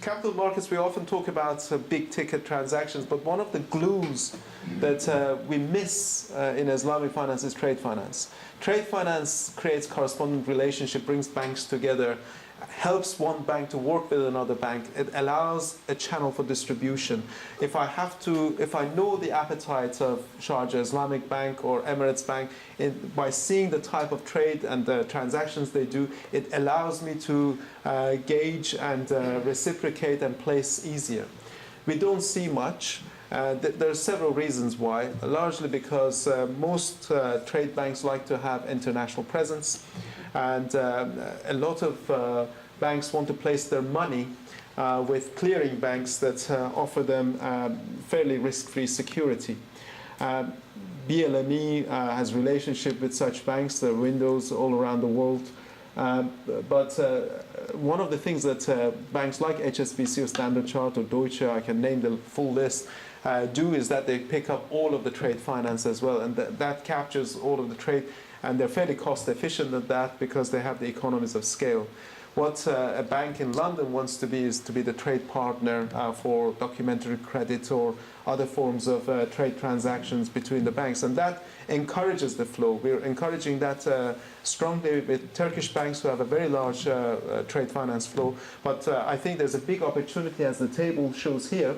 Capital markets, we often talk about big ticket transactions, but one of the glues that we miss in Islamic finance is trade finance. Trade finance creates correspondent relationship, brings banks together, helps one bank to work with another bank. It allows a channel for distribution. If I know the appetite of Sharjah Islamic Bank or Emirates Bank, by seeing the type of trade and the transactions they do, it allows me to gauge and reciprocate and place easier. We don't see much. There are several reasons why, largely because most trade banks like to have international presence, and a lot of banks want to place their money with clearing banks that offer them fairly risk-free security. BLME has relationship with such banks. There are windows all around the world. But one of the things that banks like HSBC or Standard Chartered or Deutsche, I can name the full list, do is that they pick up all of the trade finance as well, and that captures all of the trade, and they're fairly cost efficient at that because they have the economies of scale. What a bank in London wants to be is to be the trade partner for documentary credit or other forms of trade transactions between the banks, and that encourages the flow. We're encouraging that strongly with Turkish banks who have a very large trade finance flow, but I think there's a big opportunity, as the table shows here,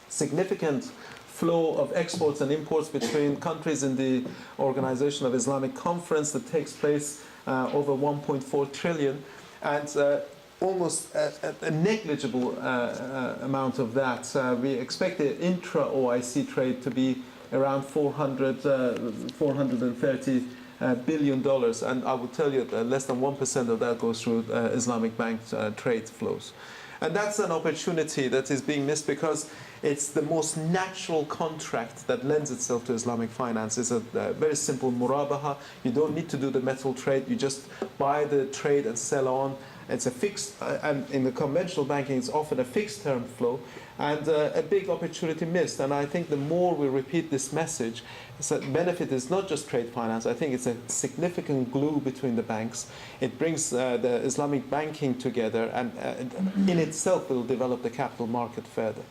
significant flow of exports and imports between countries in the Organization of Islamic Conference that takes place over 1.4 trillion, and almost a negligible amount of that. We expect the intra-OIC trade to be around $430 billion, and I will tell you that less than 1% of that goes through Islamic bank trade flows. And that's an opportunity that is being missed because it's the most natural contract that lends itself to Islamic finance. It's a very simple murabaha. You don't need to do the metal trade. You just buy the trade and sell on. It's a fixed, and in the conventional banking, it's often a fixed term flow, and a big opportunity missed. And I think the more we repeat this message, the benefit is not just trade finance. I think it's a significant glue between the banks. It brings the Islamic banking together, and in itself will develop the capital market further.